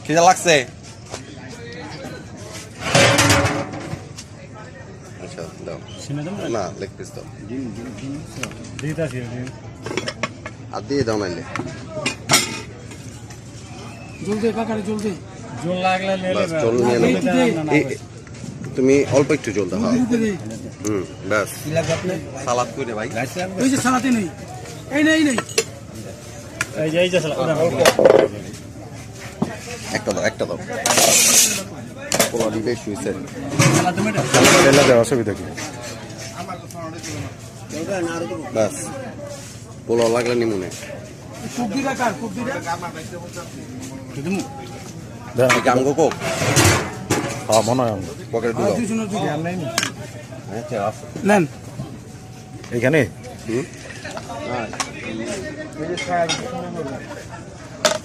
খিদা লাগছে? আচ্ছা দাও না, লেগ পিস দাও আর দিয়ে দাও নাইলে। তুমি অল্প একটু জল দাও। ব্যাস সালাদ করে ভাই। সালাতে নেই, এই নেই নেই, একটা দাও, একটা দাও। বেশ হয়েছে, অসুবিধা কি? ব্যাস পোলাও লাগলে নিমুনে আমগো কোক মনে হয় পকেটে ঢুকাও। নেন এইখানে